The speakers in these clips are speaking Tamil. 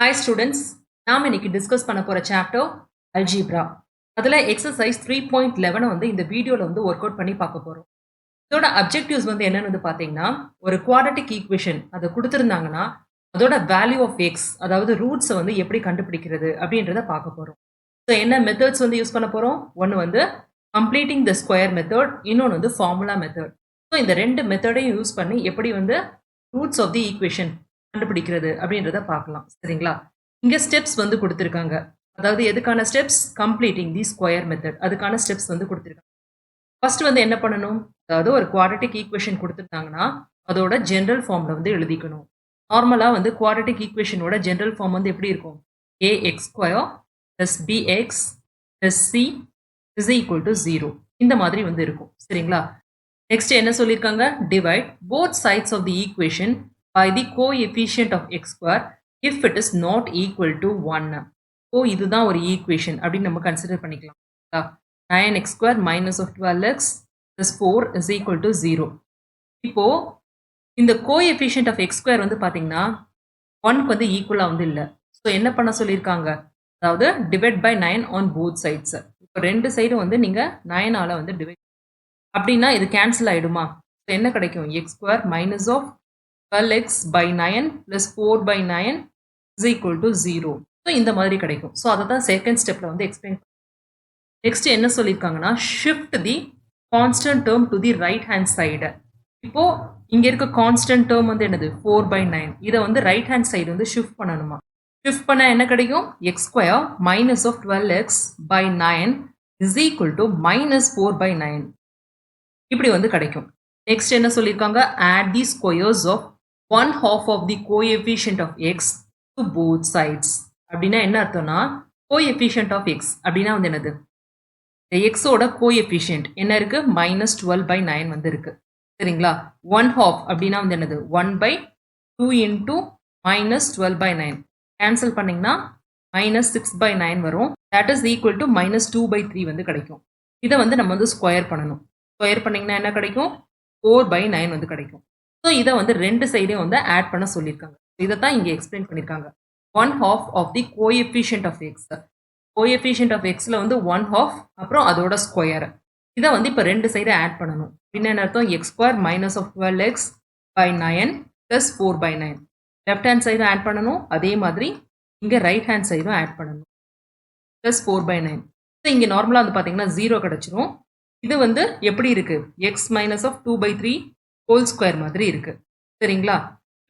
ஹாய் ஸ்டூடெண்ட்ஸ், நாம் இன்னைக்கு டிஸ்கஸ் பண்ண போகிற சாப்டர் அல்ஜீப்ரா. அதில் எக்ஸசைஸ் 3.11 வந்து இந்த வீடியோவில் வந்து ஒர்க் அவுட் பண்ணி பார்க்க போகிறோம். இதோட அப்ஜெக்டிவ்ஸ் வந்து என்னன்னு வந்து பார்த்தீங்கன்னா, ஒரு குவாட்ரட்டிக் ஈக்குவேஷன் அதை கொடுத்துருந்தாங்கன்னா அதோட வேல்யூ ஆஃப் எக்ஸ், அதாவது ரூட்ஸை வந்து எப்படி கண்டுபிடிக்கிறது அப்படின்றத பார்க்க போகிறோம். ஸோ என்ன மெத்தட்ஸ் வந்து யூஸ் பண்ண போகிறோம்? ஒன்று வந்து கம்ப்ளீட்டிங் த ஸ்கொயர் மெத்தட், இன்னொன்று வந்து ஃபார்முலா மெத்தட். ஸோ இந்த ரெண்டு மெத்தடையும் யூஸ் பண்ணி எப்படி வந்து ரூட்ஸ் ஆஃப் தி ஈக்குவேஷன் கண்டுபிடிக்கிறது அப்படின்றத பார்க்கலாம். சரிங்களா? இங்கே ஸ்டெப்ஸ் வந்து கொடுத்துருக்காங்க. அதாவது எதுக்கான steps? Completing the square method, அதுக்கான ஸ்டெப்ஸ் வந்து கொடுத்துருக்காங்க. ஃபர்ஸ்ட் வந்து என்ன பண்ணணும்? அதாவது ஒரு குவாட்ரட்டிக் ஈக்குவேஷன் கொடுத்துருந்தாங்கன்னா அதோட ஜென்ரல் ஃபார்ம்ல வந்து எழுதிக்கணும். நார்மலாக வந்து குவாட்ரட்டிக் ஈக்குவேஷனோட ஜென்ரல் ஃபார்ம் வந்து எப்படி இருக்கும்? A x square plus b x plus c is equal to 0. இந்த மாதிரி வந்து இருக்கும். சரிங்களா? நெக்ஸ்ட் என்ன சொல்லியிருக்காங்க? Divide both sides of the equation by the coefficient of x square if it is not equal to 1. So இதுதான் ஒரு ஈக்குவேஷன் அப்படின்னு நம்ம கன்சிடர் பண்ணிக்கலாம். 9x square minus of 12x plus 4 is equal to 0. இப்போ இந்த கோஎஃபிஷியன்ட் ஆஃப் எக்ஸ் ஸ்கொயர் வந்து பார்த்தீங்கன்னா 1க்கு வந்து ஈக்குவலாக வந்து இல்லை. ஸோ என்ன பண்ண சொல்லியிருக்காங்க? அதாவது divide by 9 on both sides. இப்போ ரெண்டு சைடும் வந்து நீங்கள் 9ஆல வந்து டிவைட் அப்படின்னா இது கேன்சல் ஆகிடுமா? என்ன கிடைக்கும்? X square minus of 12x by 9 plus 4 by 9 is equal to 0. So இந்த மாதிரி கிடைக்கும். ஸோ அதை தான் செகண்ட் ஸ்டெப்பில் வந்து எக்ஸ்பிளைன். நெக்ஸ்ட் என்ன சொல்லியிருக்காங்கன்னா, shift the constant term to the right hand side. இப்போ இங்கே இருக்க கான்ஸ்டன்ட் டேர்ம் வந்து என்னது? 4 by 9. இதை வந்து ரைட் ஹேண்ட் சைடு வந்து ஷிஃப்ட் பண்ணணுமா? ஷிஃப்ட் பண்ண என்ன கிடைக்கும்? X square minus of 12x by 9 is equal to minus 4 by 9. இப்படி வந்து கிடைக்கும். நெக்ஸ்ட் என்ன சொல்லியிருக்காங்க? add the squares of 1/2 of the coefficient of x to both sides. அப்படின்னா என்ன அர்த்தம்னா, coefficient of x அப்படின்னா வந்து என்னது? எக்ஸோட கோஎஃபிஷியன்ட் என்ன இருக்கு? -12 by 9 வந்து இருக்கு. சரிங்களா? 1/2 அப்படின்னா வந்து என்னது? 1/2 into -12 by 9 கேன்சல் பண்ணீங்கன்னா -6 by 9 வரும். that is equal to -2 by 3 வந்து கிடைக்கும். இதை வந்து நம்ம வந்து ஸ்கொயர் பண்ணணும். ஸ்கொயர் பண்ணீங்கன்னா என்ன கிடைக்கும்? 4 by 9 வந்து கிடைக்கும். ஸோ இதை வந்து ரெண்டு சைடையும் வந்து ஆட் பண்ண சொல்லியிருக்காங்க. இதை தான் இங்கே எக்ஸ்பிளைன் பண்ணியிருக்காங்க. 1/2 of the coefficient of x. Coefficient of எக்ஸில் வந்து 1/2 அப்புறம் அதோட ஸ்கொயர். இதை வந்து இப்போ ரெண்டு சைடை ஆட் பண்ணணும். என்ன அர்த்தம்? X square minus of 12x by 9 plus 4 by 9. Left hand சைடும் ஆட் பண்ணணும். அதே மாதிரி இங்கே ரைட் ஹேண்ட் சைடும் ஆட் பண்ணணும். Plus 4 by 9. ஸோ இங்கே நார்மலாக வந்து பார்த்தீங்கன்னா 0 கிடச்சிரும். இது வந்து எப்படி இருக்கு? X minus of 2 by 3 whole square மாதிரி இருக்கு. சரிங்களா?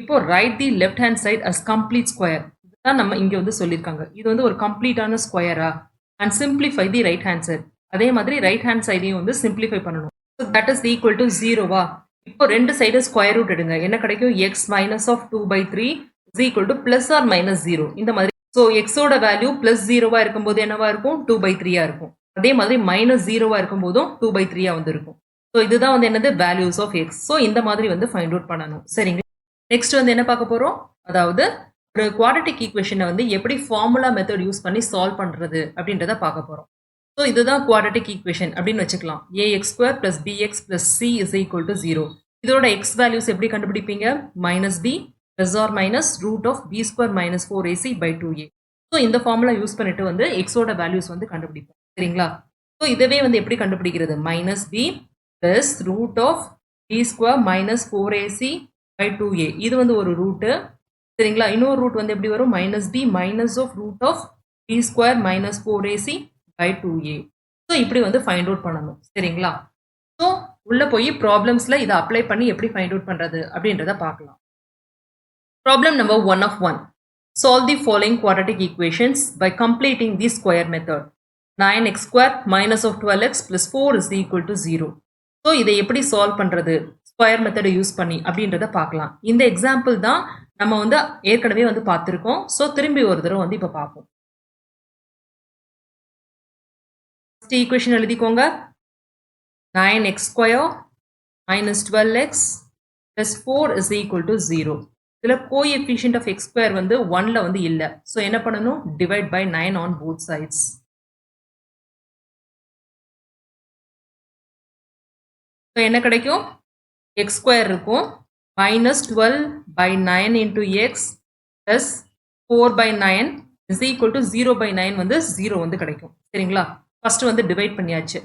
இப்போ right the left hand side as complete square. இதுதான் நம்ம இங்கே வந்து சொல்லியிருக்காங்க. இது வந்து ஒரு கம்ப்ளீட்டான ஸ்கொயரா? And simplify the right hand side. அதே மாதிரி ரைட் ஹேண்ட் சைடையும் வந்து சிம்பிளிஃபை பண்ணணும். So that is equal to 0வா? இப்போ ரெண்டு சைடு ஸ்கொயர் ரூட் எடுங்க. என்ன கிடைக்கும்? X minus of 2 by 3 is equal to plus or minus 0. இந்த மாதிரி. ஸோ எக்ஸோட வேல்யூ பிளஸ் 0வா இருக்கும்போது என்னவா இருக்கும்? 2 by 3 இருக்கும். அதே மாதிரி மைனஸ் 0வா இருக்கும் போதும் 2 by 3 வந்து இருக்கும். ஸோ இதுதான் வந்து என்னது? Values of X. ஸோ இந்த மாதிரி வந்து ஃபைண்ட் அவுட் பண்ணணும். சரிங்களா? நெக்ஸ்ட் வந்து என்ன பார்க்க போகிறோம்? அதாவது ஒரு குவாட்ரட்டிக் ஈக்குவேஷனை வந்து எப்படி ஃபார்முலா மெத்தட் யூஸ் பண்ணி சால்வ் பண்ணுறது அப்படின்றத பார்க்க போகிறோம். ஸோ இதுதான் குவாட்ரட்டிக் ஈக்குவேஷன் அப்படின்னு வச்சுக்கலாம். A x square plus b x plus c is equal to 0. இதோட எக்ஸ் வேல்யூஸ் எப்படி கண்டுபிடிப்பீங்க? Minus b plus or minus root of b square minus 4ac by 2a. So இந்த ஃபார்முலா யூஸ் பண்ணிட்டு வந்து எக்ஸோட வேல்யூஸ் வந்து கண்டுபிடிப்போம். சரிங்களா? ஸோ இதவே வந்து எப்படி கண்டுபிடிக்கிறது? Minus b plus root of b square minus 4ac by 2a. இது வந்து ஒரு ரூட்டு. சரிங்களா? இன்னொரு ரூட் வந்து எப்படி வரும்? Minus b minus of root of b square minus 4ac by 2a. So இப்படி வந்து ஃபைண்ட் அவுட் பண்ணணும். சரிங்களா? ஸோ உள்ள போய் ப்ராப்ளம்ஸில் இதை அப்ளை பண்ணி எப்படி ஃபைண்ட் அவுட் பண்ணுறது அப்படின்றத பார்க்கலாம். Problem number 1 of 1. Solve the following quadratic equations by completing the square method. 9x square minus of 12x plus 4 is equal to 0. So இதை எப்படி சால்வ் பண்ணுறது ஸ்கொயர் மெத்தடை யூஸ் பண்ணி அப்படின்றத பார்க்கலாம். இந்த எக்ஸாம்பிள் தான் நம்ம வந்து ஏற்கனவே வந்து பார்த்துருக்கோம். ஸோ திரும்பி ஒரு தடவை வந்து இப்போ பார்ப்போம். ஃபர்ஸ்ட் ஈக்குவேஷன் எழுதிக்கோங்க. 9x square minus 12x plus 4 is equal to 0. இதில் கோஎஃபிஷியன்ட் ஆஃப் எக்ஸ் ஸ்கொயர் வந்து 1ல வந்து இல்லை. ஸோ என்ன பண்ணணும்? Divide by 9 on both sides. So என்ன கிடைக்கும்? எக்ஸ் ஸ்கொயர் இருக்கும். -12 by 9 into x plus 4/9 is equal to 0/9 வந்து 0 வந்து கிடைக்கும். சரிங்களா? ஃபர்ஸ்ட் வந்து டிவைட் பண்ணியாச்சு.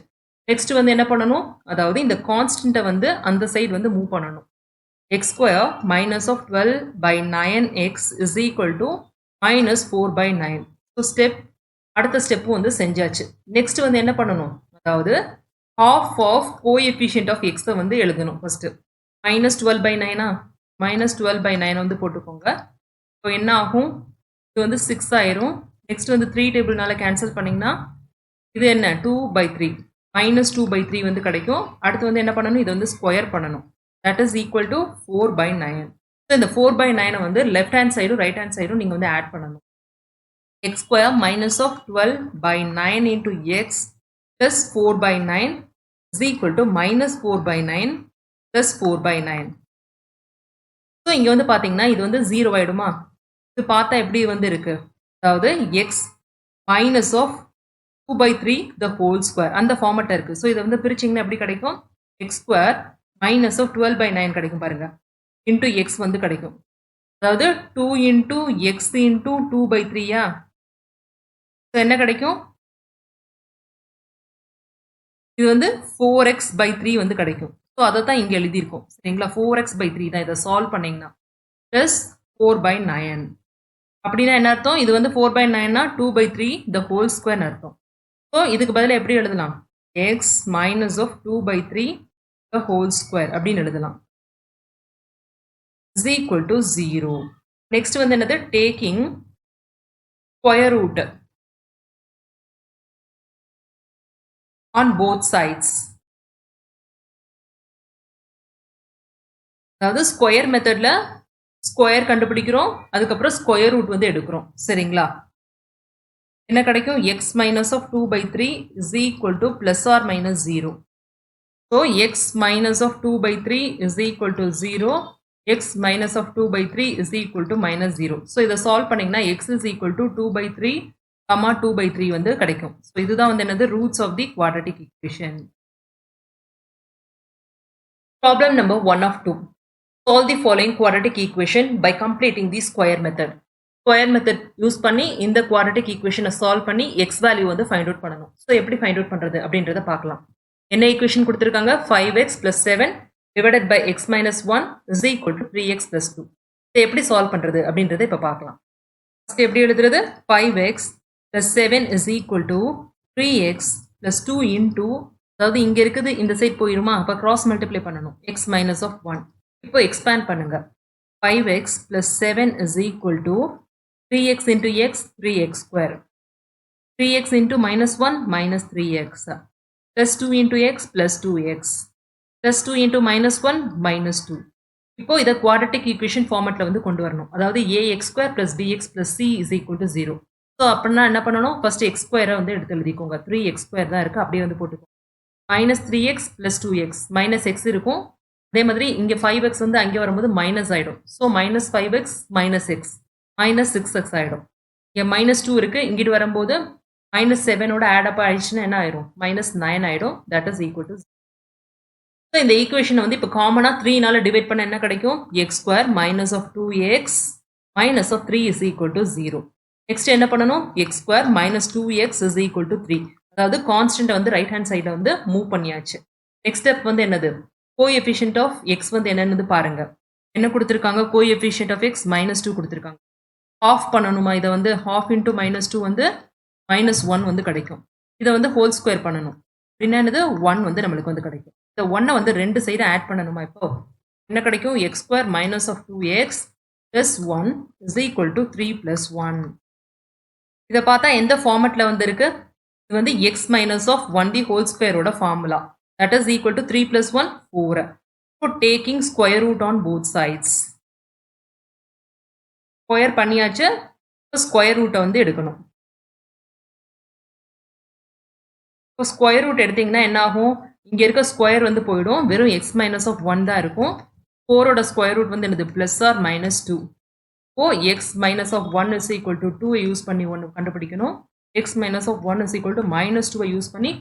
நெக்ஸ்ட் வந்து என்ன பண்ணணும்? அதாவது இந்த கான்ஸ்டன்ட்டை வந்து அந்த சைடு வந்து மூவ் பண்ணணும். x square minus of 12/9x is equal to minus 4/9. So அடுத்த ஸ்டெப்பும் வந்து செஞ்சாச்சு. நெக்ஸ்ட் வந்து என்ன பண்ணணும்? அதாவது half of coefficient of x வந்து எழுதணும் ஃபர்ஸ்ட். -12/9 -12/9 வந்து போட்டுக்கோங்க. இப்போ என்ன ஆகும்? இது வந்து 6 ஆயிரும். நெக்ஸ்ட் வந்து 3 டேபிள்னால கேன்சல் பண்ணீங்கன்னா இது என்ன 2/3 -2/3 வந்து கிடைக்கும். அடுத்து வந்து என்ன பண்ணணும்? இது வந்து ஸ்கொயர் பண்ணணும். That is equal to 4/9. So இந்த 4/9 வந்து லெஃப்ட் ஹேண்ட் சைடும் ரைட் ஹேண்ட் சைடும் நீங்கள் வந்து ஆட் பண்ணணும். x square minus of 12/9 into x plus 4/9 is equal to minus 4/9 plus 4/9. So இங்கே வந்து பார்த்தீங்கன்னா இது வந்து 0 ஆயிடுமா? இது பார்த்தா எப்படி வந்து இருக்கு? அதாவது x minus of 2/3 the whole square அந்த ஃபார்மேட் இருக்கு. ஸோ இதை வந்து பிரிச்சிங்கன்னா எப்படி கிடைக்கும்? x square minus of 12/9 கிடைக்கும் பாருங்க. into x வந்து கிடைக்கும். அதாவது 2 into x into 2/3யா? ஸோ என்ன கிடைக்கும்? இது வந்து 4x/3 வந்து கிடைக்கும். ஸோ அதை தான் இங்கே எழுதியிருக்கோம். சரிங்களா? 4x/3 தான். இதை சால்வ் பண்ணீங்கன்னா ப்ளஸ் 4/9 அப்படின்னா என்ன அர்த்தம்? இது வந்து 4/9னா 2/3 the whole square அர்த்தம். ஸோ இதுக்கு பதிலாக எப்படி எழுதலாம்? x minus of 2/3 the whole square அப்படின்னு எழுதலாம். is equal to 0. நெக்ஸ்ட் வந்து என்னது? Taking square root on both sides. அதாவது ஸ்கொயர் மெத்தட்ல ஸ்கொயர் கண்டுபிடிக்கிறோம், அதுக்கப்புறம் ஸ்கொயர் ரூட் வந்து எடுக்கிறோம். சரிங்களா? என்ன கிடைக்கும்? x minus of 2/3 is equal to plus or minus 0. So x minus of 2/3 is equal to 0. x minus of 2/3 is equal to minus 0. So இதை சால்வ் பண்ணீங்கன்னா x is equal to 2/3 2/3 வந்து கிடைக்கும். ஸோ இதுதான் வந்து என்னது? Roots of the quadratic equation. Problem number 1 of 2. Solve the following quadratic equation by completing the square method. Square method use பண்ணி இந்த குவாட்ரட்டிக் ஈக்குவேஷனை சால்வ் பண்ணி எக்ஸ் வேல்யூ வந்து ஃபைண்ட் அவுட் பண்ணணும். ஸோ எப்படி ஃபைண்ட் அவுட் பண்ணுறது அப்படின்றத பார்க்கலாம். என்ன ஈக்குவேஷன் கொடுத்துருக்காங்க? 5x + 7 divided by x minus 1 is equal to 3x + 2. இதை எப்படி சால்வ் பண்ணுறது அப்படின்றத இப்போ பார்க்கலாம். ஃபஸ்ட்டு எப்படி எழுதுறது? 5x + 7 is equal to 3x + 2 into, அதாவது இங்கே இருக்குது இந்த சைட் போயிடுமா? அப்போ கிராஸ் மல்டிப்ளை பண்ணணும். x minus of 1. இப்போ எக்ஸ்பேண்ட் பண்ணுங்க. 5x + 7 is equal to 3x into x 3x square. 3x into -1 -3x plus 2 into x plus 2x plus 2 into -1 -2. இப்போ இதை குவாட்ரட்டிக் ஈக்குவேஷன் ஃபார்மேட்டில் வந்து கொண்டு வரணும். அதாவது ax² + bx + c is equal to 0. So அப்படின்னா என்ன பண்ணணும்? ஃபர்ஸ்ட் x ஸ்கொயரை வந்து எடுத்து எழுதிக்கோங்க. 3x² தான் இருக்குது, அப்படியே வந்து போட்டுக்கோங்க. -3x + 2x -x இருக்கும். அதே மாதிரி இங்கே 5x வந்து அங்கே வரும்போது மைனஸ் ஆகிடும். ஸோ -5x -x -6x ஆகிடும். இங்கே -2 இருக்குது, இங்கிட்டு வரும்போது -7ஓட ஆடப் ஆயிடுச்சுன்னா என்ன ஆயிடும்? -9 ஆகிடும். That is equal to. So இந்த ஈக்குவேஷனை வந்து இப்போ காமனாக 3னால டிவைட் பண்ண என்ன கிடைக்கும்? x² minus of 2x minus of 3 is equal to 0. Next என்ன பண்ணணும்? x² minus 2x is equal to 3. அதாவது கான்ஸ்டன்ட் வந்து ரைட் ஹேண்ட் சைடில் வந்து மூவ் பண்ணியாச்சு. நெக்ஸ்ட் ஸ்டெப் வந்து என்னது? கோஎஃபிஷியன்ட் ஆஃப் எக்ஸ் வந்து என்னன்னு பாருங்க. என்ன கொடுத்துருக்காங்க? கோஎஃபிஷியன்ட் ஆஃப் எக்ஸ் -2 கொடுத்துருக்காங்க. ஹாஃப் பண்ணணுமா? இதை வந்து ஹாஃப் இன்ட்டு -2 வந்து -1 வந்து கிடைக்கும். இதை வந்து ஹோல் ஸ்கொயர் பண்ணணும். அப்படின்னா என்னது? 1 வந்து நம்மளுக்கு வந்து கிடைக்கும். இந்த 1 வந்து ரெண்டு சைடு ஆட் பண்ணணுமா? இப்போ என்ன கிடைக்கும்? x² minus of 2x plus 1 is equal to 3 plus 1. இதை பார்த்தா எந்த ஃபார்மேட்டில் வந்து இருக்கு? இது வந்து x minus of 1 the whole squareோட formula. That is equal to 3 plus 1 4. So taking square root on both sides. Square பண்ணியாச்சு. ஸ்கொயர் ரூட்டை வந்து எடுக்கணும். இப்போ ஸ்கொயர் ரூட் எடுத்தீங்கன்னா என்ன ஆகும்? இங்கே இருக்க ஸ்கொயர் வந்து போயிடும். வெறும் x minus of 1 தான் இருக்கும். 4ஓட ஸ்கொயர் ரூட் வந்து என்னது? Plus or -2. Oh x minus of 1 is equal to 2 use பண்ணி ஒன்று கண்டுபிடிக்கணும். x minus of 1 is equal to -2 use பண்ணி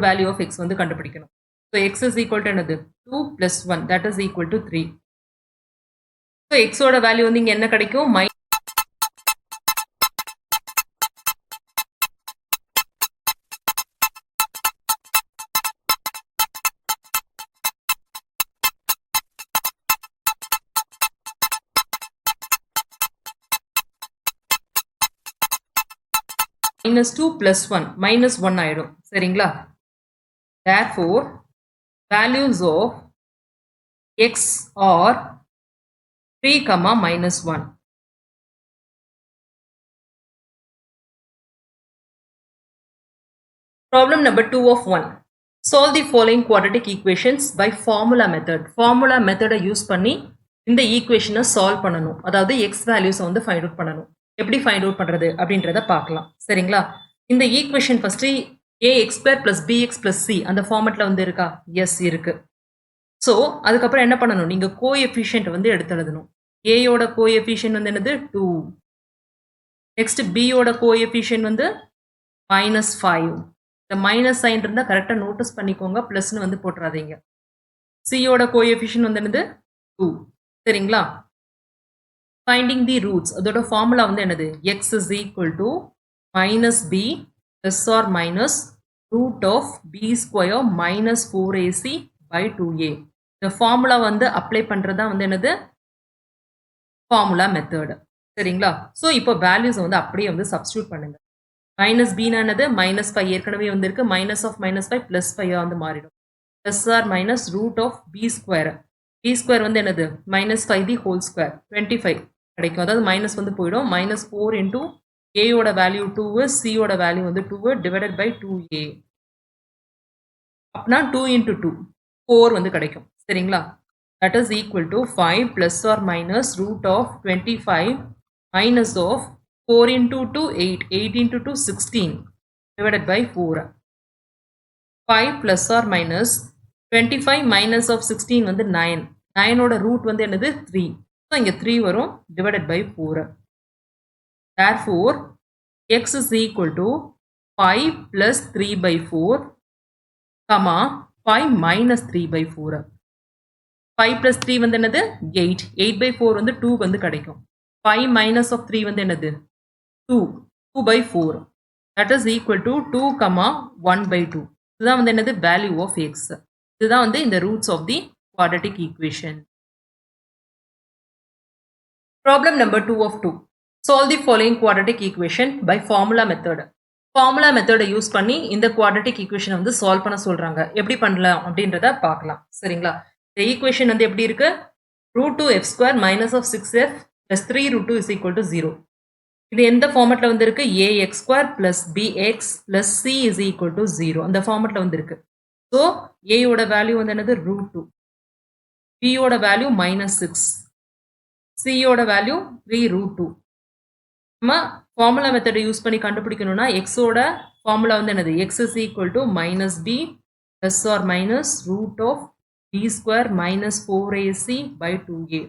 வேல்யூ ஆஃப் x வந்து கண்டுபிடிக்கணும். So x is equal to என்னது? 2 plus 1 that is equal to 3. So x ஓட வேல்யூ வந்து இங்கே என்ன கிடைக்கும்? -2 + 1 -1 ஆயிடும் சரிங்களா. therefore values of x are 3, -1. Problem number 2 of 1. Solve the following quadratic equations by formula method. Formula method use பண்ணி இந்த ஈக்குவேஷனை சால்வ் பண்ணணும். அதாவது எக்ஸ் வேல்யூஸை வந்து ஃபைண்ட் அவுட் பண்ணணும். எப்படி ஃபைண்ட் அவுட் பண்ணுறது அப்படின்றத பார்க்கலாம் சரிங்களா. இந்த equation first ax² + bx + c அந்த ஃபார்மெட்டில் வந்து இருக்கா? எஸ் இருக்கு. ஸோ அதுக்கப்புறம் என்ன பண்ணணும்? நீங்கள் கோஎஃபிஷியன்ட் வந்து எடுத்து எழுதணும். ஏயோட கோஎஃபிஷியன்ட் வந்து என்னது? 2. நெக்ஸ்ட் பியோட கோஎஃபிஷியன்ட் வந்து -5. இந்த மைனஸ் சைன் இருந்தால் கரெக்டாக நோட்டீஸ் பண்ணிக்கோங்க, ப்ளஸ்ன்னு வந்து போட்டுறாதீங்க. சியோட கோஎஃபிஷியன்ட் வந்து என்னது? 2 சரிங்களா. ஃபைண்டிங் தி ரூட்ஸ் அதோட ஃபார்முலா வந்து என்னது? x is equal to -b plus or minus root of b square minus 4ac by 2a. இந்த ஃபார்முலா வந்து அப்ளை பண்ணுறதா வந்து என்னது? ஃபார்முலா மெத்தட் சரிங்களா. ஸோ இப்போ வேல்யூஸ் வந்து அப்படியே வந்து சப்ஸ்டியூட் பண்ணுங்க. மைனஸ் பீனானது -5 ஏற்கனவே வந்து இருக்கு. -5 +5 வந்து மாறிடும். Plus or minus root of b square. B square வந்து என்னது? -5 தி ஹோல் ஸ்கொயர் 25 கிடைக்கும். அதாவது மைனஸ் வந்து போயிடும். -4 இன்டூ ஏயோட வேல்யூ 2, சியோட வேல்யூ வந்து 2 டிவைடட் பை 2a. அப்படின்னா 2 × 2 4 வந்து கிடைக்கும் சரிங்களா. That is equal to 5 plus or minus root of 25 minus of 4 × 2 8, 8 × 2 16 divided by 4. 5 plus or minus 25 minus of 16 வந்து 9. 9ஓட ரூட் வந்து என்னது? 3. ஸோ இங்கே 3 வரும் divided by 4. Therefore x is equal to 5 plus 3/4 5 minus 3/4. 5 plus 3 வந்து என்னது? 8. 8/4 வந்து 2 வந்து கிடைக்கும். 5 minus of 3 வந்து என்னது? 2/4. that is equal to 2, 1/2. இதுதான் வந்து என்னது? Value of x. இதுதான் வந்து இந்த roots of the quadratic equation. Problem number 2 of 2. Solve the following quadratic equation by formula method. Formula மெத்தடை யூஸ் பண்ணி இந்த குவாட்ரட்டிக் ஈக்குவேஷனை வந்து சால்வ் பண்ண சொல்றாங்க. எப்படி பண்ணலாம் அப்படின்றத பார்க்கலாம் சரிங்களா. இந்த ஈக்குவேஷன் வந்து எப்படி இருக்கு? √2f² - 6f + 3√2 = 0. இது எந்த ஃபார்மெட்ல வந்து இருக்கு? ax² + bx + c = 0 அந்த ஃபார்மெட்ல வந்து இருக்கு. ஸோ ஏயோட வேல்யூ வந்து என்னது? √2. பியோட வேல்யூ -6. சியோட வேல்யூ 3√2. நம்ம ஃபார்முலா மெத்தடை யூஸ் பண்ணி கண்டுபிடிக்கணும்னா எக்ஸோட ஃபார்முலா வந்து என்னது? x is equal to -b plus or minus root of b square minus 4ac by 2a.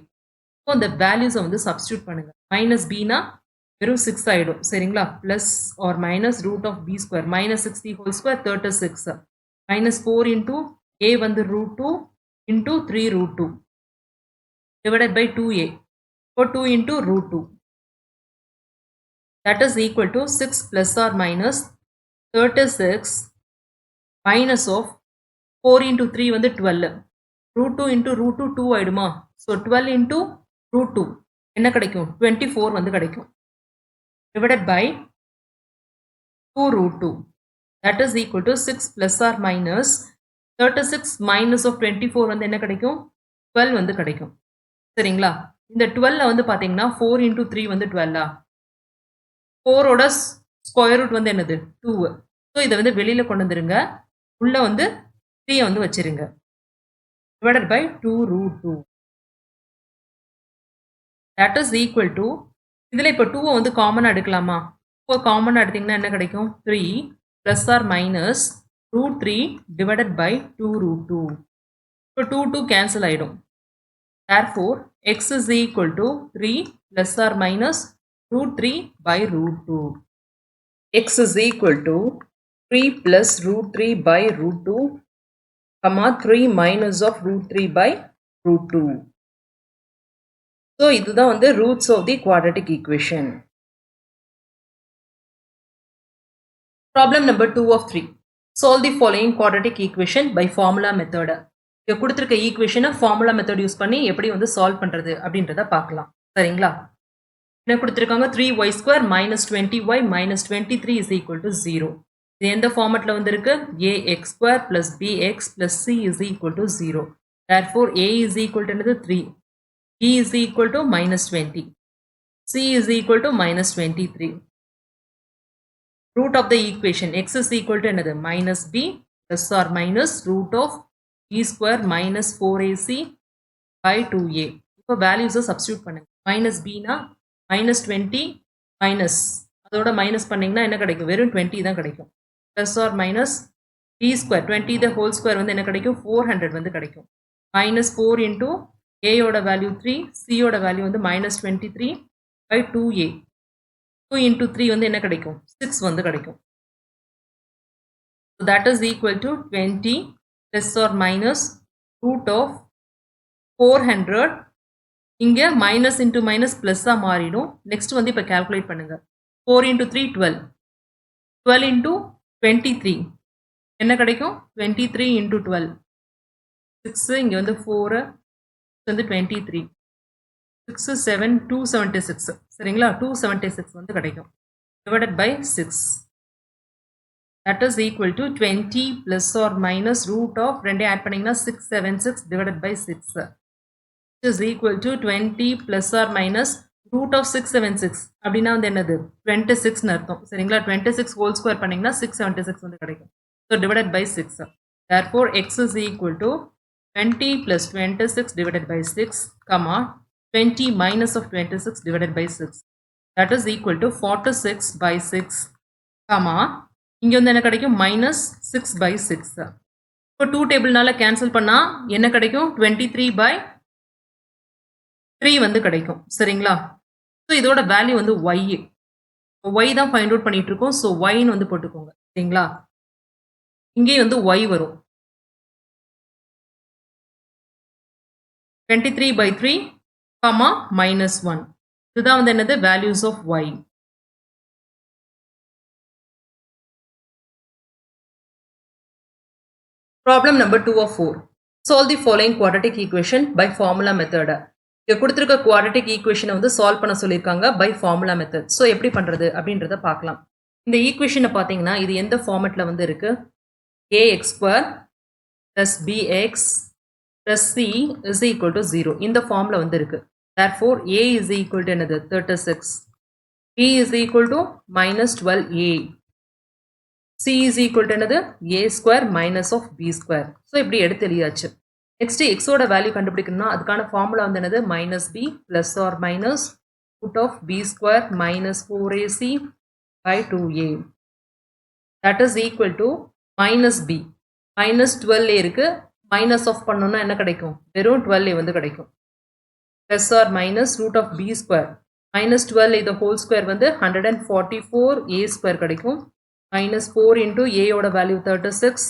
So இந்த வேல்யூஸை வந்து சப்ஸ்டியூட் பண்ணுங்க. -bனா வெறும் 6 ஆயிடும் சரிங்களா. Plus or minus root of b square -60 whole square 36 -4 into a வந்து √2 இன்டூ 3√2 டிவைடட் பை 2a. இப்போ 2 into √2 that is equal to 6 plus or minus 36 minus of 4 into 3 வந்து 12. √2 into √2 2 ஆயிடுமா. ஸோ 12 into √2 என்ன கிடைக்கும்? 24 வந்து கிடைக்கும். divided by 2√2 that is equal to 6 plus or minus 36 minus of 24 வந்து என்ன கிடைக்கும்? 12 வந்து கிடைக்கும் சரிங்களா. இந்த 12 வந்து பார்த்தீங்கன்னா 4 into 3 வந்து 12. 4ஓட ஸ்கொயர் ரூட் வந்து என்னது? 2. ஸோ இதை வந்து வெளியில் கொண்டு வந்துருங்க. உள்ள வந்து 3 வந்து வச்சிருங்க. divided by 2√2 that is equal to இதில் இப்போ 2 வந்து காமனாக எடுக்கலாமா? இப்போ காமனாக எடுத்திங்கன்னா என்ன கிடைக்கும்? 3 plus or minus √3 divided by 2√2. இப்போ 2 கேன்சல் ஆகிடும். therefore x is equal to 3 plus or minus √3 by √2. x is equal to 3 plus √3 by √2, 3 minus of √3 by √2. So இதுதான் வந்து roots of the quadratic equation. Problem number 2 of 3. Solve the following quadratic equation by formula method. இங்க கொடுத்திருக்க ஈக்குவேஷனை ஃபார்முலா மெத்தட் யூஸ் பண்ணி எப்படி வந்து சால்வ் பண்றது அப்படின்றத பார்க்கலாம் சரிங்களா. என்ன கொடுத்துருக்காங்க 3y square minus 20y minus 23 is equal to 0. இது எந்த ஃபார்மட்ல வந்திருக்கு ax square plus bx plus c is equal to 0. Therefore a is equal to என்னது 3, b is equal to minus 20, c is equal to minus 23. Root of the equation x is equal to என்னது minus b plus or minus root of b square minus 4ac by 2a. இப்போ values substitute பண்ணுங்க. minus b னா minus 20 minus அதோட minus பண்ணீங்கன்னா என்ன கிடைக்கும் வெறும் 20 தான் கிடைக்கும். plus or minus b square 20 the whole square வந்து என்ன கிடைக்கும் 400 வந்து கிடைக்கும். minus 4 into a ஓட value 3, c ஓட value வந்து minus 23 by 2a. 2 into 3 வந்து என்ன கிடைக்கும் 6 வந்து கிடைக்கும். So that is equal to 20 plus or minus root of 400. இங்க minus into minus plus மாறிடும். next வந்து இப்ப calculate பண்ணுங்க. 4 into 3 12. 12 into 23 என்ன கிடைக்கும் 23 into 12. 6 இங்க வந்து 4 வந்து 23. 6 7 276 சரிங்களா 276 வந்து கிடைக்கும் divided by 6. That is equal to 20 plus or minus root of ரெண்டே ஆட் பண்ணீங்கன்னா 676 divided by 6 is equal to 20 plus or minus root of 676 அப்படின்னா வந்து என்னது 26 னு அர்த்தம் சரிங்களா 26 whole square பண்ணீங்கன்னா 676 வந்து கிடைக்கும். So divided by 6. Therefore x is equal to 20 plus 26 divided by 6 comma 20 minus of 26 divided by 6. That is equal to 46 by 6 comma இங்க வந்து என்ன கிடைக்கும் minus 6 by 6. இப்போ 2 டேபிள்னால கேன்சல் பண்ணா என்ன கிடைக்கும் 23 by 3 வந்து கிடைக்கும் சரிங்களா. ஸோ இதோட வேல்யூ வந்து y தான் ஃபைண்ட் அவுட் பண்ணிட்டு இருக்கோம். ஸோ yன்னு வந்து போட்டுக்கோங்க சரிங்களா. இங்கே வந்து y வரும் 23 by 3 comma minus 1. இதுதான் வந்து என்னது values of y. Problem number 2 of 4. Solve the following quadratic equation by formula method. இங்க கொடுத்திருக்க quadratic equation வந்து சால்வ் பண்ண சொல்லிருக்காங்க by formula method. So எப்படி பண்றது அப்படின்றத பார்க்கலாம். இந்த ஈக்குவேஷனை பாத்தீங்கன்னா இது எந்த ஃபார்மட்ல வந்து இருக்கு ax square plus bx plus c is equal to 0 இந்த ஃபார்ம்ல வந்து இருக்கு. Therefore a is equal to என்னது 36, b is equal to minus 12a, c is equal to என்னது a square minus of b square. So இப்படி எடுத்து எழுதியாச்சு. Next x ஓட வேல்யூ கண்டுபிடிக்கணும்னா அதுக்கான ஃபார்முலா வந்து என்னது minus b plus or minus root of b square minus 4ac by 2a. That is equal to minus b minus 12a இருக்கு minus of பண்ணோம்னா என்ன கிடைக்கும் வெறும் 12a வந்து கிடைக்கும். Plus or minus root of b square minus 12a the whole square வந்து 144a square கிடைக்கும். minus 4 into a ஓட வேல்யூ 36,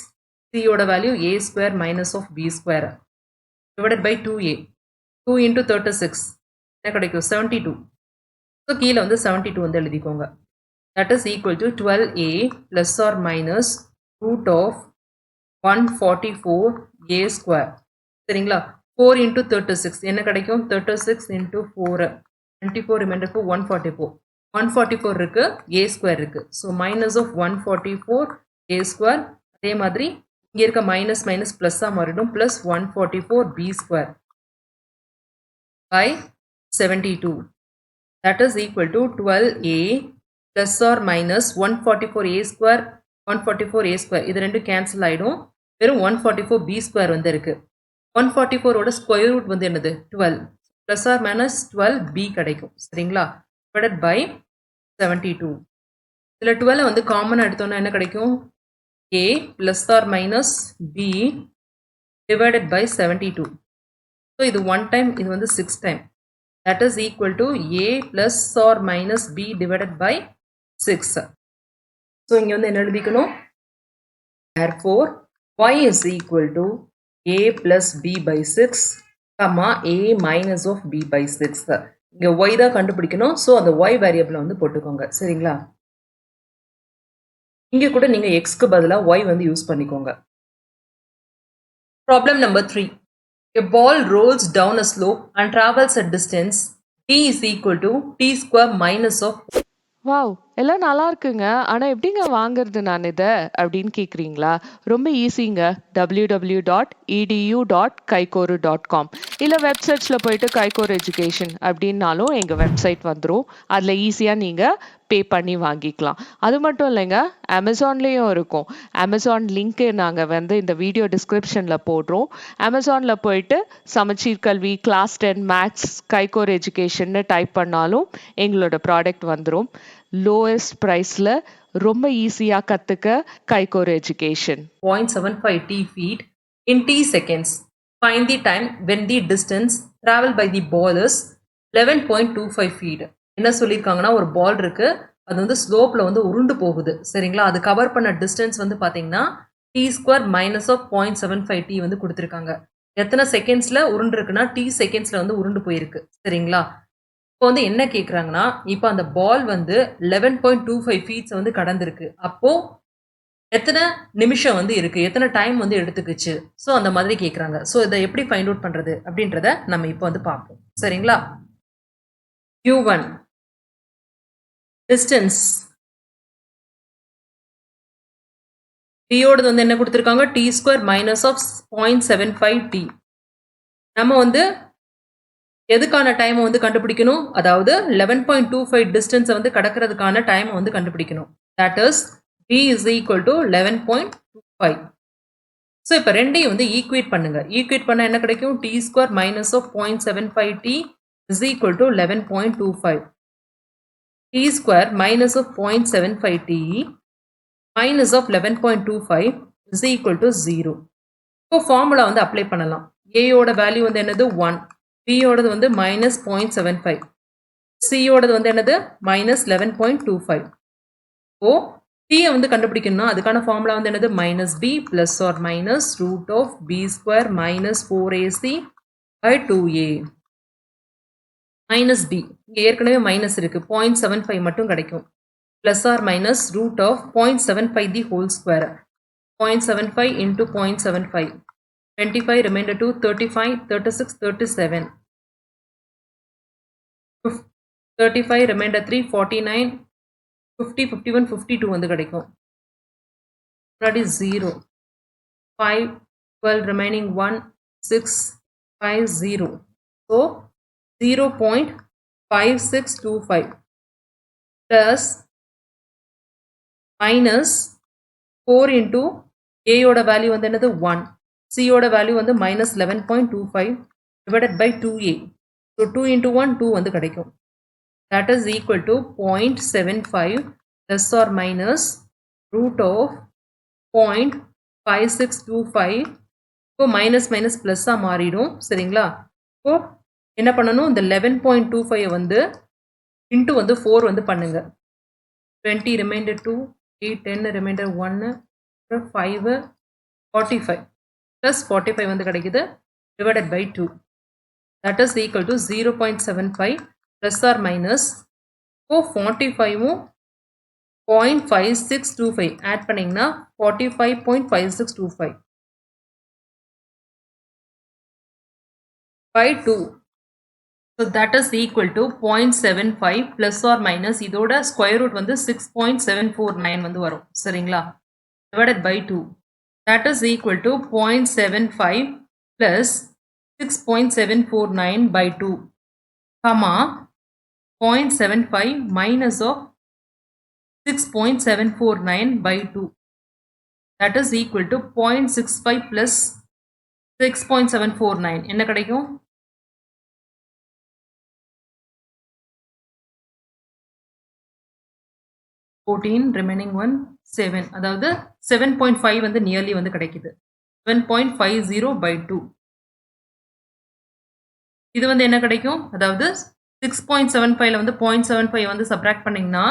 c ஓட value a square minus of b square divided by 2a. 2 into 36 என்ன கிடைக்கும் 72. ஸோ கீழே வந்து 72 வந்து எழுதிக்கோங்க. That is equal to 12a plus or minus root of 144a square சரிங்களா. 4 into 36 என்ன கிடைக்கும் 36 into 4 24 remainder to 144. 144 இருக்கு a square இருக்கு. So minus of 144 a square அதே மாதிரி இங்க இருக்க மைனஸ் மைனஸ் பிளஸ்ஸா மாறிடும் plus 144 b square by 72. That is equal to 12a plus or minus 144a square 144a square இது ரெண்டும் கேன்சல் ஆயிடும். வெறும் 144 b square வந்து இருக்கு. 144 ஓட ஸ்கொயர் ரூட் வந்து என்னது 12 plus or minus 12 b கிடைக்கும் சரிங்களா divided by 72. இதுல 12 வந்து காமனா எடுத்தோம்னா என்ன கிடைக்கும் a plus or minus b divided by 72. So இது 1 time இது வந்து 6 time. That is equal to a plus or minus b divided by 6. So இங்க வந்து என்ன எழுதிக்கணும் therefore y is equal to a plus b by 6 comma a minus of b by 6. இங்க y தான் கண்டுபிடிக்கணும். ஸோ அந்த y வேரியபிளை வந்து போட்டுக்கோங்க சரிங்களா. இங்க கூட நீங்க x க்கு பதிலா y வந்து யூஸ் பண்ணிக்கோங்க. Problem number 3. A ball rolls down a slope and travels a distance t is equal to t square minus of wow! எல்லாம் நல்லா இருக்குங்க. ஆனா எப்படிங்க வாங்குறது நான் இத? அப்படின்னு கேட்குறீங்களா? ரொம்ப ஈஸிங்க. www.edu.kaikoru.com இல்ல வெப்சைட்ஸ்ல போயிட்டு கைகோர் எஜுகேஷன் அப்படின்னாலும் எங்க வெப்சைட் வந்துரும். அதுல ஈஸியா நீங்க பே பண்ணி வாங்கிக்கலாம். அது மட்டும் இல்லைங்க, அமேசான்லயும் இருக்கும். அமேசான் லிங்க் நாங்க வந்து இந்த வீடியோ டிஸ்கிரிப்ஷன்ல போடுறோம். அமேசான்ல போயிட்டு சமச்சீர் கல்வி, கிளாஸ் 10 மேத்ஸ், கைகோர் எஜுகேஷன்னு டைப் பண்ணாலும் எங்களோட ப்ராடக்ட் வந்துரும். லோயஸ்ட் பிரைஸ்ல ரொம்ப ஈஸியா கத்துக்க Kaikor education. 0.75 t feet in t seconds. Find the time when the distance traveled by the ball is 11.25 feet. என்ன சொல்லியிருக்காங்கன்னா ஒரு பால் இருக்கு, அது வந்து ஸ்லோப்ல வந்து உருண்டு போகுது சரிங்களா. அது கவர் பண்ண டிஸ்டன்ஸ் வந்து பாத்தீங்கன்னா t square minus of 0.75 t வந்து கொடுத்துருக்காங்க. எத்தனை செகண்ட்ஸ்ல உருண்டு இருக்குன்னா t செகண்ட்ஸ்ல வந்து உருண்டு போயிருக்கு சரிங்களா. இப்போ வந்து என்ன கேட்குறாங்கன்னா, இப்போ அந்த பால் வந்து 11.25 ஃபீட்ஸ் வந்து கடந்திருக்கு. அப்போ எத்தனை நிமிஷம் வந்து இருக்கு, எத்தனை டைம் வந்து எடுத்துக்குச்சு, ஸோ அந்த மாதிரி கேட்குறாங்க. ஸோ இதை எப்படி ஃபைண்ட் அவுட் பண்ணுறது அப்படின்றத நம்ம இப்போ வந்து பார்ப்போம் சரிங்களா. q1 டிஸ்டன்ஸ் டீயோடது வந்து என்ன கொடுத்துருக்காங்க, t square minus of 0.75 t. நம்ம வந்து எதுக்கான டைமை வந்து கண்டுபிடிக்கணும், அதாவது 11.25 டிஸ்டன்ஸை வந்து கடக்கிறதுக்கான டைமை வந்து கண்டுபிடிக்கணும். That is d is equal to 11.25. So இப்போ ரெண்டையும் வந்து ஈக்குவேட் பண்ணுங்க. ஈக்குவேட் பண்ண என்ன கிடைக்கும், t square minus of 0.75 t is equal to 11.25. T square minus of 0.75 t minus of 11.25 is equal to 0. இப்போ ஃபார்முலா வந்து அப்ளை பண்ணலாம். ஏயோட வேல்யூ வந்து என்னது 1, பியோடது வந்து மைனஸ் 0.75, சியோடது வந்து என்னது மைனஸ் 11.25. ஓ டீயை வந்து கண்டுபிடிக்கணும்னா அதுக்கான ஃபார்முலா வந்து என்னது minus b plus or minus root of b square minus 4ac by 2a. Minus b இங்கே ஏற்கனவே மைனஸ் இருக்கு, 0.75 மட்டும் கிடைக்கும். Plus or minus root of 0.75 the whole square, 0.75 into 0.75, 25 remainder 2, 35, 36, 37, 35 remainder 3, 49, 50, 51, 52 வந்து கிடைக்கும். முன்னாடி 0, 5, 12 remaining 1, 6, 5, 0. So 0.5625 plus minus 4 into a யோட வேல்யூ வந்து என்னது 1, c யோட வேல்யூ வந்து minus 11.25 divided by 2a. So 2 into 1, 2 வந்து கிடைக்கும். That is equal to 0.75 plus or minus root of 0.5625. இப்போ மைனஸ் மைனஸ் ப்ளஸ்ஸாக மாறிடும் சரிங்களா. இப்போ என்ன பண்ணணும், இந்த 11.25 வந்து இன்ட்டு வந்து 4 வந்து பண்ணுங்க. 20 ரிமைண்டர் 2, 8, 10 ரிமைண்டர் 1, 5, 45 ப்ளஸ் 45 வந்து கிடைக்குது divided by 2. That is equal to 0.75 plus or minus. இப்போ 45ம் 0.5625 ஆட் பண்ணிங்கன்னா 45.5625 by 2. So that is equal to 0.75 plus or minus இதோட square root வந்து 6.749 வந்து வரும் சரிங்களா, divided by 2. That is equal to 0.75 plus 6.749 by 2, comma 0.75 minus of 6.749 by 2. That is equal to 0.65 plus 6.749 என்ன கிடைக்கும், 14 remaining 1 7, அதாவது 7.5 வந்து நியர்லி வந்து கிடைக்குது. 7.50 by 2. இது வந்து என்ன கிடைக்கும், அதாவது 6.75ல வந்து 0.75 வந்து சப்ராக்ட் பண்ணிங்கன்னா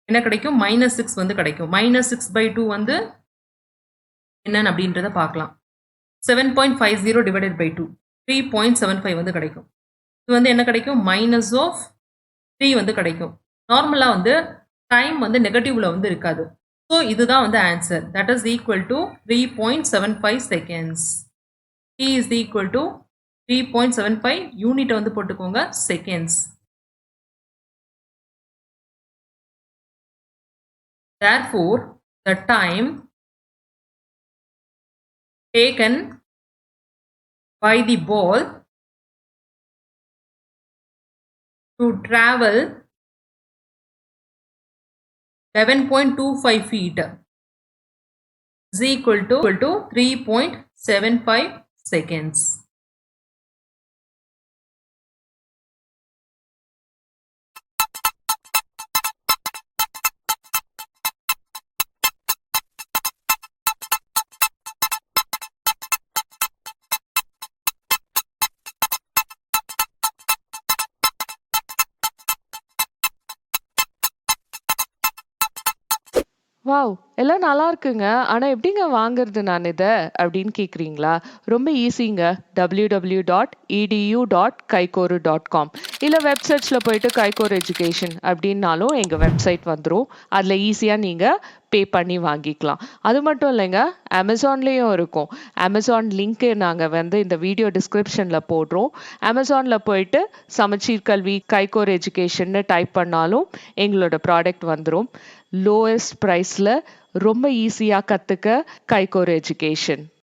என்ன கிடைக்கும், -6 வந்து கிடைக்கும். -6 by 2 வந்து என்னன்னு அப்படின்றத பார்க்கலாம். 7.50 divided by 2 3.75 வந்து கிடைக்கும். இது வந்து என்ன கிடைக்கும், மைனஸ் ஆஃப் 3 வந்து கிடைக்கும். நார்மலாக வந்து டைம் வந்து நெகட்டிவ்ல வந்து இருக்காது. ஸோ இதுதான் வந்து answer. That is equal to 3.75 seconds. t is equal to 3.75, யூனிட்டை வந்து போட்டுக்கோங்க seconds. Therefore, the time taken by the ball to travel 11.25 feet is equal to 3.75 seconds. Wow! எல்லாம் நல்லா இருக்குங்க. ஆனா எப்படிங்க வாங்குறது நான் இத? அப்படின்னு கேட்குறீங்களா? ரொம்ப ஈஸிங்க. www.edu.kaikoru.com இல்ல வெப்சைட்ஸ்ல போயிட்டு கைகோர் எஜுகேஷன் அப்படின்னாலும் எங்க வெப்சைட் வந்துரும். அதுல ஈஸியா நீங்க பே பண்ணி வாங்கிக்கலாம். அது மட்டும் இல்லைங்க, அமேசான்லயும் இருக்கும். அமேசான் லிங்க் நாங்க வந்து இந்த வீடியோ டிஸ்கிரிப்ஷன்ல போடுறோம். அமேசான்ல போயிட்டு சமச்சீர் கல்வி கைகோர் எஜுகேஷன்னு டைப் பண்ணாலும் எங்களோட ப்ராடக்ட் வந்துரும். லோயஸ்ட் ப்ரைஸ்ல ரொம்ப ஈஸியா கத்துக்க கைகோர் எஜுகேஷன்.